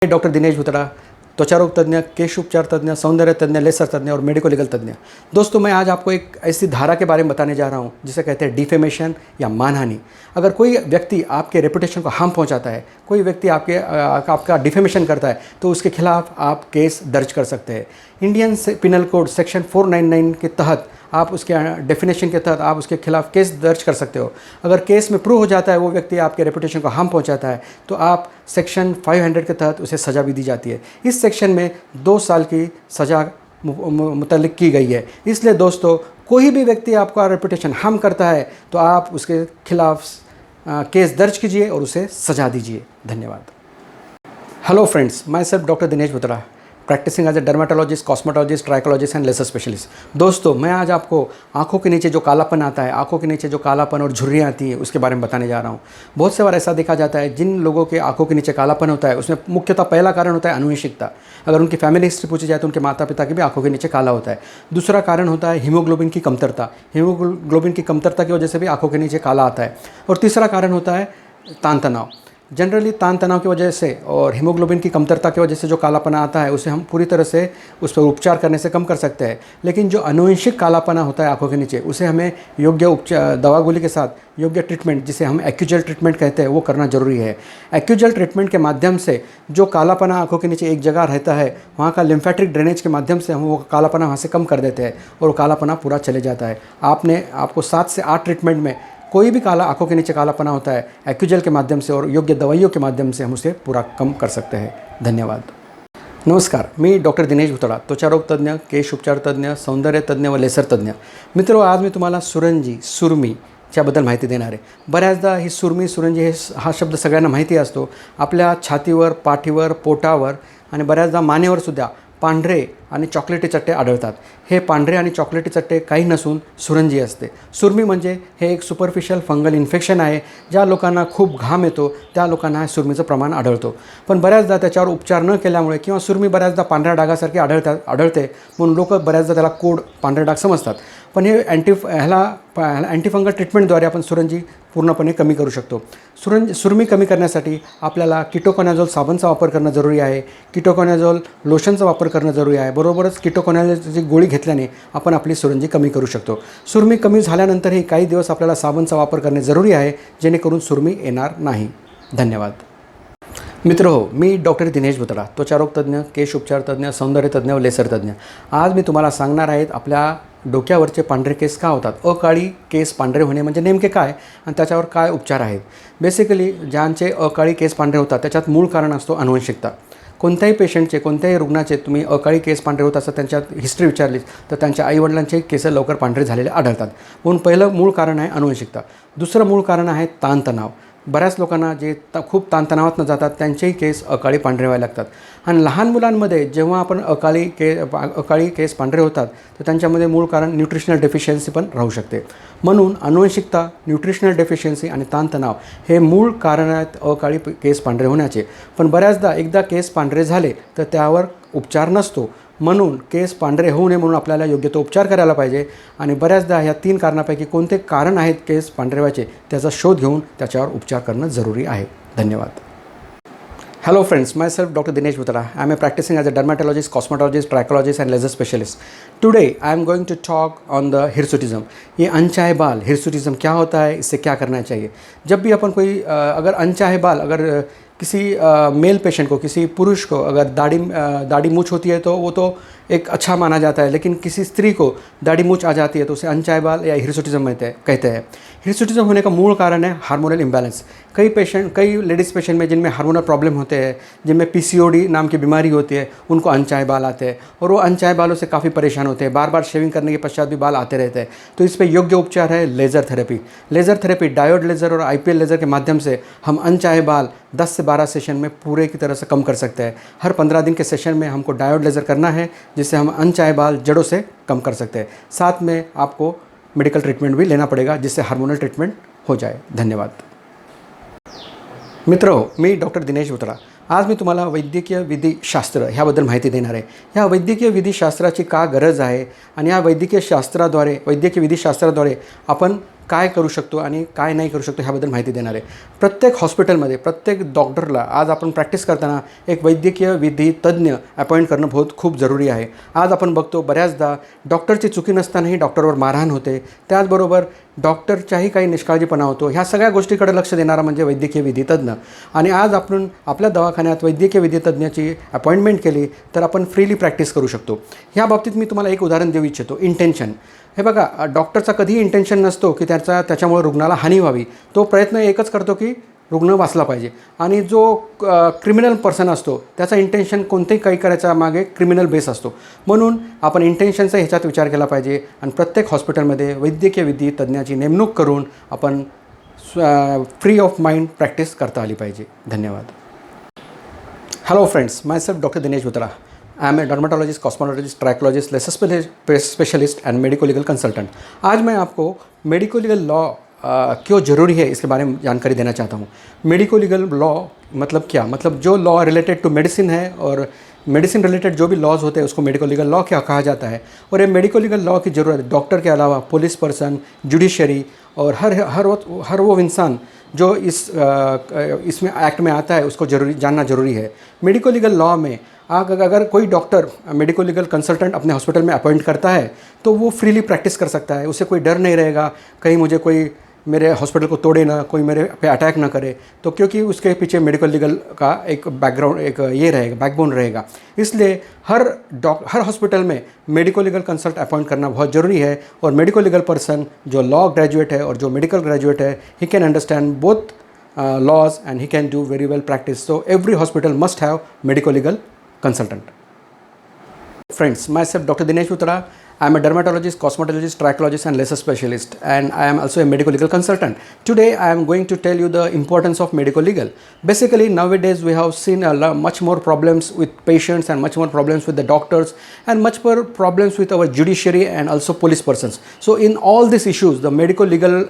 Doctor Dinesh Bhutada, त्वचारोग तज्ञ, केश उपचार तज्ञ, सौंदर्य तज्ञ, लेसर तज्ञ और मेडिको लीगल तज्ञ। दोस्तों, मैं आज आपको एक ऐसी धारा के बारे में बताने जा रहा हूं जिसे कहते हैं डिफेमेशन या मानहानि। अगर कोई व्यक्ति आपके रेपुटेशन को हार्म पहुंचाता है, कोई व्यक्ति आपका डिफेमेशन करता है, तो उसके खिलाफ आप केस दर्ज कर सकते हैं। इंडियन पिनल कोड सेक्शन 499 के तहत आप उसके डेफिनेशन के तहत आप उसके खिलाफ केस दर्ज कर सकते हो। अगर केस में प्रूव हो जाता है वो व्यक्ति आपके रेपुटेशन को हार्म पहुंचाता है, तो आप सेक्शन 500 के तहत उसे सज़ा भी दी जाती है। इस सेक्शन में 2 साल की सज़ा मुतल्लिक की गई है। इसलिए दोस्तों, कोई भी व्यक्ति आपका रेपुटेशन हार्म करता है तो आप उसके खिलाफ केस दर्ज कीजिए और उसे सज़ा दीजिए। धन्यवाद। Hello friends, myself doctor Dinesh Bhutada, practising as a dermatologist, cosmetologist, trichologist and laser specialist. दोस्तों, मैं आज आपको आंखों के नीचे जो कालापन आता है, आंखों के नीचे जो कालापन और झुर्रियाँ आती हैं, उसके बारे में बताने जा रहा हूँ। बहुत से बार ऐसा देखा जाता है, जिन लोगों के आंखों के नीचे कालापन होता है उसमें मुख्यतः पहला कारण होता है अनुवंशिकता। अगर उनकी फैमिली हिस्ट्री पूछी जाए तो उनके माता पिता की भी आंखों के नीचे काला होता है। दूसरा कारण होता है हीमोग्लोबिन की कमतरता। हीमोग्लोबिन की कमतरता की वजह से भी आंखों के नीचे काला आता है। और तीसरा कारण होता है तान तनाव। जनरली तान तनाव की वजह से और हीमोग्लोबिन की कमतरता की वजह से जो कालापना आता है उसे हम पूरी तरह से उस पर उपचार करने से कम कर सकते हैं। लेकिन जो आनुवंशिक कालापना होता है आंखों के नीचे, उसे हमें योग्य उपचार, दवा गोली के साथ योग्य ट्रीटमेंट, जिसे हम एक्यूजेल ट्रीटमेंट कहते हैं, वो करना जरूरी है। एक्यूजेल ट्रीटमेंट के माध्यम से जो कालापना आंखों के नीचे एक जगह रहता है, वहाँ का लिम्फेटिक ड्रेनेज के माध्यम से हम वो कालापना वहाँ से कम कर देते हैं और वो कालापना पूरा चले जाता है। आपको 7 से 8 ट्रीटमेंट में कोई भी आंखों के नीचे कालापना होता है, एक्यूजेल के माध्यम से और योग्य दवाइयों के माध्यम से हम उसे पूरा कम कर सकते हैं। धन्यवाद। नमस्कार, मी डॉक्टर दिनेश भुतड़ा, त्वचारोग तज्ञ, केश उपचार तज्ञ, सौंदर्य तज्ञ व लेसर तज्ञ। मित्रों, आज मी तुम्हाला सुरंजी, सुरमी च्याबद्दल माहिती देणार आहे। बऱ्याचदा ही सुरंजी हा शब्द सगळ्यांना माहिती असतो। आपल्या छातीवर, पाठीवर, पोटावर आणि बऱ्याचदा मानेवर सुद्धा पांढरे आणि चॉकलेटी चट्टे आढळतात। हे पांढरे आणि चॉकलेटी चट्टे काही नसून सुरंजी असते। सुरमी म्हणजे हे एक सुपरफिशियल फंगल इन्फेक्शन आहे। ज्या लोकांना खूप घाम येतो त्या लोकांना सुरमीचं प्रमाण आढळतो। पण बऱ्याचदा त्याच्यावर उपचार न केल्यामुळे किंवा सुरमी बऱ्याचदा पांढऱ्या डागासारखी आढळते म्हणून लोक बऱ्याचदा त्याला कोड पांढरे डाग समजतात। पण हे अँटीफंगल ट्रीटमेंटद्वारे आपण सुरंजी पूर्णपणे कमी करू शकतो। सुरमी कमी करण्यासाठी आपल्याला कीटोकोनाझोल साबणचा वापर करणं जरुरी आहे। कीटोकोनाझोल लोशनचा वापर करणं जरुरी आहे। बरोबरच कीटोकोनाझोलची गोळी घेतल्याने आपण आपली सुरंजी कमी करू शकतो। सुरमी कमी झाल्यानंतरही काही दिवस आपल्याला साबणचा वापर करणे जरुरी आहे, जेणेकरून सुरमी येणार नाही। धन्यवाद। मित्रहो, मी डॉक्टर दिनेश भुतड़ा, त्वचारोग तज्ञ, केश उपचार तज्ञ, सौंदर्य तज्ञ व लेसर तज्ञ। आज मी तुम्हाला सांगणार आहे आपल्या डोक्यावरचे पांढरे केस का होतात, अकाळी केस पांढरे होणे म्हणजे नेमके काय आणि त्याच्यावर काय उपचार आहेत। बेसिकली ज्यांचे अकाळी केस पांढरे होतात त्याच्यात मूळ कारण असतो अनुवंशिकता। कोणत्याही पेशंटचे, कोणत्याही रुग्णाचे तुम्ही अकाळी केस पांढरे होत असं त्यांच्यात हिस्ट्री विचारली तर त्यांच्या आईवडिलांचे केस लवकर पांढरे झालेले आढळतात। म्हणून पहिलं मूळ कारण आहे अनुवंशिकता। दुसरं मूळ कारण आहे ताणतणाव। बऱ्याच लोकांना जे खूप ताणतणावात न जातात त्यांचेही केस अकाळी पांढरे व्हायला लागतात। आणि लहान मुलांमध्ये जेव्हा आपण अकाळी केस पांढरे होतात तर त्यांच्यामध्ये मूळ कारण न्यूट्रिशनल डेफिशियन्सी पण राहू शकते। म्हणून अनुवंशिकता, न्यूट्रिशनल डेफिशियन्सी आणि ताणतणाव हे मूळ कारण आहेत अकाळी केस पांढरे होण्याचे। पण बऱ्याचदा एकदा केस पांढरे झाले तर त्यावर उपचार नसतो। म्हणून केस पांढरे होऊ नये म्हणून आपल्याला योग्य तो उपचार करायला पाहिजे। आणि बऱ्याचदा ह्या 3 कारणापैकी कोणते कारण आहेत केस पांढरे व्हायचे त्याचा शोध घेऊन त्याच्यावर उपचार करणं जरुरी आहे। धन्यवाद। Hello friends, myself Dr. Dinesh Bhutra. I am practicing as a dermatologist, cosmetologist, trichologist and laser specialist. Today I am going to talk on the hirsutism. ये अनचाहे बाल, हिरसुटिज्म क्या होता है, इससे क्या करना चाहिए। जब भी अपन कोई अगर अनचाहे बाल, अगर किसी मेल पेशेंट को, किसी पुरुष को अगर दाढ़ी मूछ होती है तो वो तो एक अच्छा माना जाता है। लेकिन किसी स्त्री को दाढ़ी मूछ आ जाती है तो उसे अनचाहे बाल या हिरसुटिज्म कहते हैं। हिरसुटिज्म होने का मूल कारण है हार्मोनल इम्बैलेंस। कई लेडीज़ पेशेंट में जिनमें हार्मोनल प्रॉब्लम होते हैं, जिनमें पीसीओडी नाम की बीमारी होती है, उनको अनचाहे बाल आते हैं और वो अनचाहे बालों से काफ़ी परेशान होते हैं। बार बार शेविंग करने के पश्चात भी बाल आते रहते हैं। तो इस पर योग्य उपचार है लेज़र थेरेपी। डायोड लेज़र और आईपीएल लेज़र के माध्यम से हम अनचाहे बाल 10 से 12 सेशन में पूरे की तरह से कम कर सकते हैं। हर 15 दिन के सेशन में हमको डायोड लेज़र करना है, जिससे हम अनचाहे बाल जड़ों से कम कर सकते हैं। साथ में आपको मेडिकल ट्रीटमेंट भी लेना पड़ेगा, जिससे हार्मोनल ट्रीटमेंट हो जाए। धन्यवाद। मित्रों, मी डॉक्टर दिनेश भुतड़ा। आज मी तुम्हाला वैद्यकीय विधिशास्त्र ह्याबद्दल माहिती देणार आहे। ह्या वैद्यकीय विधिशास्त्राची का गरज आहे आणि या वैद्यकीय विधिशास्त्राद्वारे आपण काय करू शकतो आणि काय नाही करू शकतो ह्याबद्दल माहिती देणार आहे. प्रत्येक हॉस्पिटलमध्ये प्रत्येक डॉक्टरला आज आपण प्रॅक्टिस करताना एक वैद्यकीय विधी तज्ज्ञ अपॉइंट करणं खूप जरुरी आहे. आज आपण बघतो बऱ्याचदा डॉक्टरची चुकी नसतानाही डॉक्टरवर मारहाण होते. त्याचबरोबर डॉक्टरच्याही काही निष्काळजीपणा होतो. ह्या सगळ्या गोष्टीकडे लक्ष देणारा म्हणजे वैद्यकीय विधी तज्ज्ञ. आणि आज आपण आपल्या दवाखान्यात वैद्यकीय विधी तज्ज्ञाची अपॉइंटमेंट केली तर आपण फ्रीली प्रॅक्टिस करू शकतो. ह्या बाबतीत मी तुम्हाला एक उदाहरण देऊ इच्छितो. इंटेन्शन. हे बघा, डॉक्टरचा कधीही इंटेन्शन नसतो की त्याच्यामुळे रुग्णाला हानी व्हावी. तो प्रयत्न एकच करतो की रुग्ण वाचला पाहिजे. आणि जो क्रिमिनल पर्सन असतो त्याचा इंटेन्शन कोणतेही काही करायच्या मागे क्रिमिनल बेस असतो. म्हणून आपण इंटेन्शनचा ह्याच्यात विचार केला पाहिजे आणि प्रत्येक हॉस्पिटलमध्ये वैद्यकीय विधी तज्ज्ञाची नेमणूक करून आपण फ्री ऑफ माइंड प्रॅक्टिस करता आली पाहिजे. धन्यवाद. Hello friends, myself doctor Dinesh Butra. I am a dermatologist, cosmetologist, trichologist, laser specialist and medico legal consultant. आज मैं आपको मेडिको लीगल लॉ क्यों ज़रूरी है इसके बारे में जानकारी देना चाहता हूँ. मेडिको लीगल लॉ मतलब क्या, मतलब जो लॉ रिलेटेड टू मेडिसिन है और मेडिसिन रिलेटेड जो भी लॉज होते हैं उसको मेडिको लीगल लॉ क्या कहा जाता है. और ये मेडिको लीगल लॉ की ज़रूरत डॉक्टर के अलावा पुलिस पर्सन, जुडिशरी और हर वो इंसान जो इसमें एक्ट में आता है उसको जानना ज़रूरी है. मेडिको लीगल लॉ में अगर कोई डॉक्टर मेडिको लीगल कंसल्टेंट अपने हॉस्पिटल में अपॉइंट करता है तो वो फ्रीली प्रैक्टिस कर सकता है. उसे कोई डर नहीं रहेगा कहीं मुझे कोई मेरे हॉस्पिटल को तोड़े ना, कोई मेरे पे अटैक ना करे. तो क्योंकि उसके पीछे मेडिकल लीगल का एक बैकग्राउंड, एक ये रहेगा, बैकबोन रहेगा. इसलिए हर हॉस्पिटल में मेडिको लीगल कंसल्ट अपॉइंट करना बहुत ज़रूरी है. और मेडिको लीगल पर्सन जो लॉ ग्रेजुएट है और जो मेडिकल ग्रेजुएट है, he can understand both laws and he can do very well practice. So every hospital must have medico legal consultant. Friends, myself Dr. Dinesh Butra. I am a dermatologist, cosmetologist, trachologist and laser specialist, and I am also a medico legal consultant. Today I am going to tell you the importance of medico legal. Basically nowadays we have seen much more problems with patients and much more problems with the doctors and much more problems with our judiciary and also police persons. So in all these issues the medico legal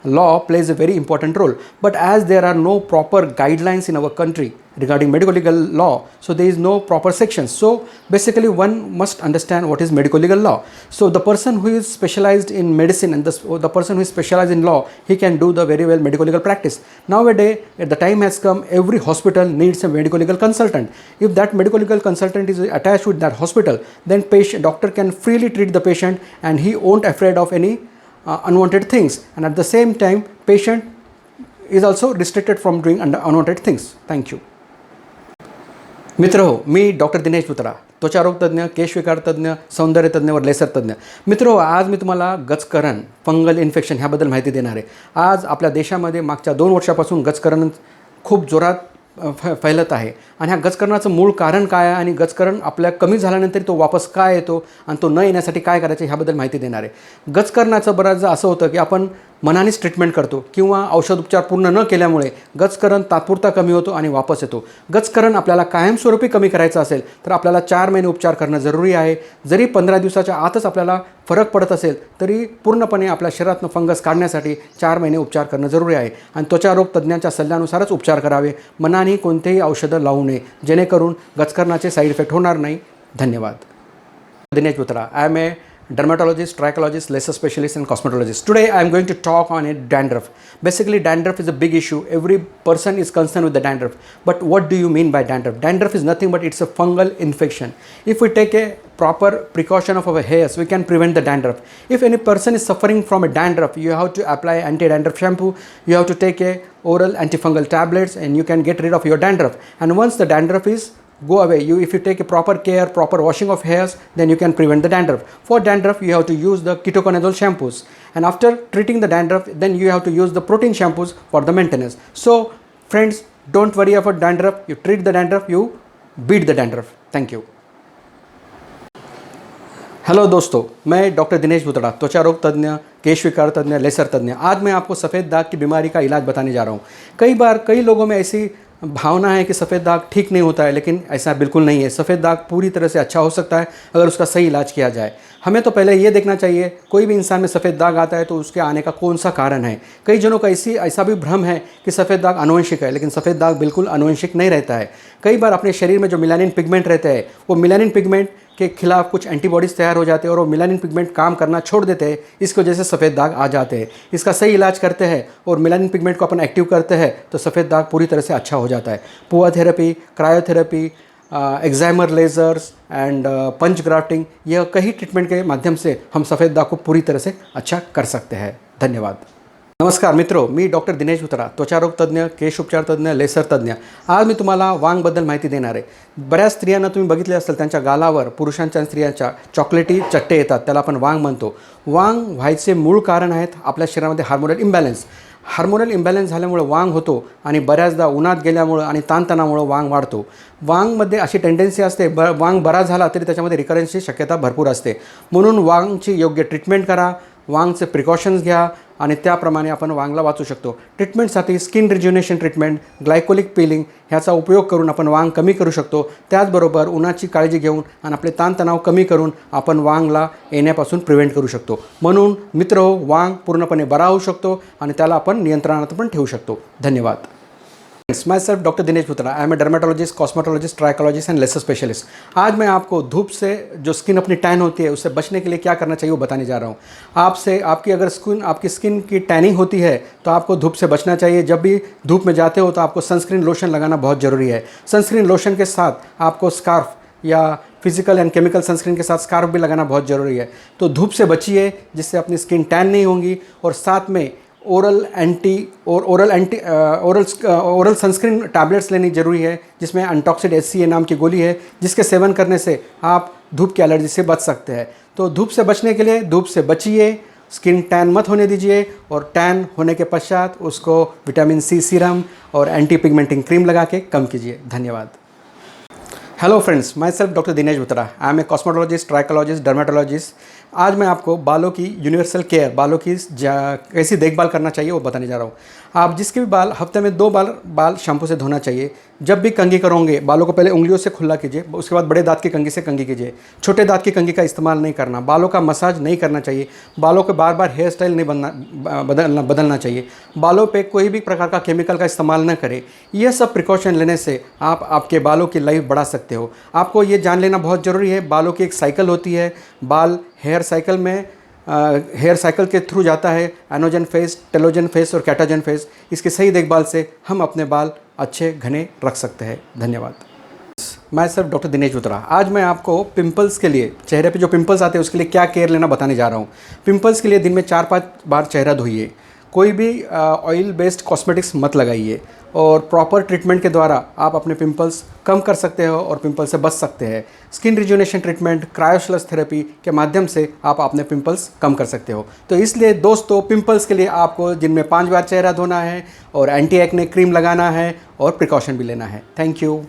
law plays a very important role. But as there are no proper guidelines in our country regarding medico legal law, so there is no proper sections. So basically one must understand what is medico legal law. So the person who is specialized in medicine and the person who is specialized in law, he can do the very well medico legal practice. Nowadays the time has come, every hospital needs a medico legal consultant. If that medico legal consultant is attached with that hospital, then doctor can freely treat the patient and he won't afraid of any unwanted things, and at the same time patient is also restricted from doing unwanted things. Thank you. मित्र हो, मी doctor Dinesh बुत्रा, त्वचारोग तज्ज्ञ, केश विकार तज्ज्ञ, सौंदर्य तज्ज्ञ वर laser तज्ज्ञ. मित्र हो, आज मी तुम्हाला गजकरण, फंगल इन्फेक्शन ह्याबद्दल माहिती देणार आहे. आज आपल्या देशामध्ये मागच्या 2 वर्षापासून गजकरण खूप जोरात फैलत आहे. आणि ह्या गजकरणाचं मूळ कारण काय आहे आणि गजकरण आपल्या कमी झाल्यानंतर तो वापस काय येतो आणि तो न येण्यासाठी काय करायचं ह्याबद्दल माहिती देणार आहे. गजकरणाचं बऱ्याचदा असं होतं की आपण मनानेच ट्रीटमेंट करतो किंवा औषध उपचार पूर्ण न केल्यामुळे गजकरण तात्पुरता कमी होतो आणि वापस येतो. गजकरण आपल्याला कायमस्वरूपी कमी करायचं असेल तर आपल्याला 4 महिने उपचार करणं जरुरी आहे. जरी 15 दिवसाच्या आतच आपल्याला फरक पडत असेल तरी पूर्णपणे आपल्या शरीरातून फंगस काढण्यासाठी 4 महिने उपचार करणं जरुरी आहे. आणि त्वचारोग तज्ज्ञांच्या सल्ल्यानुसारच उपचार करावे. मनाने कोणतेही औषधं लावू नये जेणेकरून गजकरणाचे साईड इफेक्ट होणार नाही. धन्यवाद. Dinesh बुत्रा. I am a dermatologist, trachologist, laser specialist and cosmetologist. Today I am going to talk on dandruff. Basically dandruff is a big issue. Every person is concerned with the dandruff. But what do you mean by dandruff? Dandruff is nothing but it's a fungal infection. If we take a proper precaution of our hairs, we can prevent the dandruff. If any person is suffering from a dandruff, you have to apply anti-dandruff shampoo, you have to take a oral antifungal tablets and you can get rid of your dandruff. And once the dandruff is go away, if you take a proper care, proper washing of hairs, then you can prevent the dandruff. For dandruff you have to use the ketoconazole shampoos, and after treating the dandruff then you have to use the protein shampoos for the maintenance. So friends, don't worry about dandruff. You treat the dandruff, you beat the dandruff. Thank you. Hello दोस्तों, मैं doctor Dinesh बुत्रा, त्वचा रोग तज्ञ, केश विकार तज्ञ, laser तज्ञ. आज मैं आपको सफ़ेद दाग की बीमारी का इलाज बताने जा रहा हूँ. कई लोगों में ऐसी भावना है कि सफ़ेद दाग ठीक नहीं होता है, लेकिन ऐसा बिल्कुल नहीं है. सफ़ेद दाग पूरी तरह से अच्छा हो सकता है अगर उसका सही इलाज किया जाए. हमें तो पहले ये देखना चाहिए कोई भी इंसान में सफ़ेद दाग आता है तो उसके आने का कौन सा कारण है. कई जनों का ऐसा भी भ्रम है कि सफ़ेद दाग आनुवंशिक है, लेकिन सफ़ेद दाग बिल्कुल आनुवंशिक नहीं रहता है. कई बार अपने शरीर में जो मेलानिन पिगमेंट रहते हैं वो मेलानिन पिगमेंट के खिलाफ कुछ एंटीबॉडीज़ तैयार हो जाते हैं और वो मेलानिन पिगमेंट काम करना छोड़ देते हैं, इसकी वजह से सफ़ेद दाग आ जाते हैं। इसका सही इलाज करते हैं और मेलानिन पिगमेंट को अपन एक्टिव करते हैं तो सफ़ेद दाग पूरी तरह से अच्छा हो जाता है। PUVA therapy, cryotherapy, excimer lasers and punch grafting, यह कई ट्रीटमेंट के माध्यम से हम सफ़ेद दाग को पूरी तरह से अच्छा कर सकते हैं। धन्यवाद। नमस्कार मित्रों, मी डॉक्टर दिनेश भुत्रा, त्वचारोग तज्ज्ञ, केश उपचार तज्ज्ञ, लेसर तज्ज्ञ। आज मी तुम्हाला वांगबद्दल माहिती देणार आहे। बऱ्याच स्त्रियांना तुम्ही बघितले असेल, त्यांच्या गालावर पुरुषांच्या आणि स्त्रियांच्या चॉकलेटी चट्टे येतात, त्याला आपण वांग म्हणतो। वांग व्हायचे मूळ कारण आहेत आपल्या शरीरामध्ये हार्मोनल इम्बॅलन्स। हार्मोनल इम्बॅलन्स झाल्यामुळे वांग होतो आणि बऱ्याचदा उन्हात गेल्यामुळं आणि ताणतणावामुळे वांग वाढतो। वांगमध्ये अशी टेंडन्सी असते, वांग बरा झाला तरी त्याच्यामध्ये रिकरन्सची शक्यता भरपूर असते। म्हणून वांगची योग्य ट्रीटमेंट करा, वांगचे प्रिकॉशन्स घ्या आणि त्याप्रमाणे आपण वांगला वाचू शकतो। ट्रीटमेंटसाठी स्किन रिज्युनेशन ट्रीटमेंट, ग्लायकोलिक पिलिंग ह्याचा उपयोग करून आपण वांग कमी करू शकतो। त्याचबरोबर उन्हाची काळजी घेऊन आणि आपले ताणतणाव कमी करून आपण वांगला येण्यापासून प्रिव्हेंट करू शकतो। म्हणून मित्रहो, वांग पूर्णपणे बरा होऊ शकतो आणि त्याला आपण नियंत्रणात पण ठेवू शकतो। धन्यवाद। Myself doctor Dinesh Bhutra, I am a dermatologist, cosmetologist, trichologist and laser specialist. आज मैं आपको धूप से जो स्किन अपनी टैन होती है उससे बचने के लिए क्या करना चाहिए वो बताने जा रहा हूँ। आपकी अगर आपकी स्किन की टैनिंग होती है तो आपको धूप से बचना चाहिए। जब भी धूप में जाते हो तो आपको सनस्क्रीन लोशन लगाना बहुत ज़रूरी है। सनस्क्रीन लोशन के साथ आपको स्कार्फ या फिजिकल एंड केमिकल सनस्क्रीन के साथ स्कार्फ भी लगाना बहुत ज़रूरी है। तो धूप से बचिए, जिससे अपनी स्किन टैन नहीं होगी। और साथ में ओरल सनस्क्रीन टैबलेट्स लेनी ज़रूरी है, जिसमें एंटॉक्सिड HCA नाम की गोली है, जिसके सेवन करने से आप धूप की एलर्जी से बच सकते हैं। तो धूप से बचने के लिए धूप से बचिए, स्किन टैन मत होने दीजिए और टैन होने के पश्चात उसको विटामिन C सीरम और एंटी पिगमेंटिंग क्रीम लगा के कम कीजिए। धन्यवाद। Hello friends, myself doctor Dinesh Bhutra, I am a cosmetologist, trichologist, dermatologist. आज मैं आपको बालों की यूनिवर्सल केयर, बालों की कैसी देखभाल करना चाहिए वो बताने जा रहा हूँ। आप जिसके भी बाल, हफ्ते में 2 बाल शैम्पू से धोना चाहिए। जब भी कंघी करोगे, बालों को पहले उंगलियों से खुला कीजिए, उसके बाद बड़े दांत की कंघी से कंघी कीजिए। छोटे दांत की कंघी का इस्तेमाल नहीं करना। बालों का मसाज नहीं करना चाहिए। बालों को बार बार हेयर स्टाइल नहीं बदलना चाहिए। बालों पे कोई भी प्रकार का केमिकल का इस्तेमाल न करें। यह सब प्रिकॉशन लेने से आप आपके बालों की लाइफ बढ़ा सकते हो। आपको ये जान लेना बहुत ज़रूरी है, बालों की एक साइकिल होती है। बाल हेयर साइकिल के थ्रू जाता है, एनोजन फेज, टेलोजन फेज और कैटाजन फेज। इसकी सही देखभाल से हम अपने बाल अच्छे घने रख सकते हैं। धन्यवाद। मैं सिर्फ डॉक्टर दिनेश भुत्रा। आज मैं आपको पिंपल्स के लिए, चेहरे पे जो पिंपल्स आते हैं उसके लिए क्या केयर लेना बताने जा रहा हूँ। पिंपल्स के लिए दिन में 4-5 बार चेहरा धोइए। कोई भी ऑयल बेस्ड कॉस्मेटिक्स मत लगाइए और प्रॉपर ट्रीटमेंट के द्वारा आप अपने पिंपल्स कम कर सकते हो और पिंपल से बच सकते हैं। स्किन रिज्यूनेशन ट्रीटमेंट, क्रायोस्लस थेरेपी के माध्यम से आप अपने पिंपल्स कम कर सकते हो। तो इसलिए दोस्तों, पिंपल्स के लिए आपको दिन में 5 बार चेहरा धोना है और एंटी एक्ने क्रीम लगाना है और प्रिकॉशन भी लेना है। Thank you.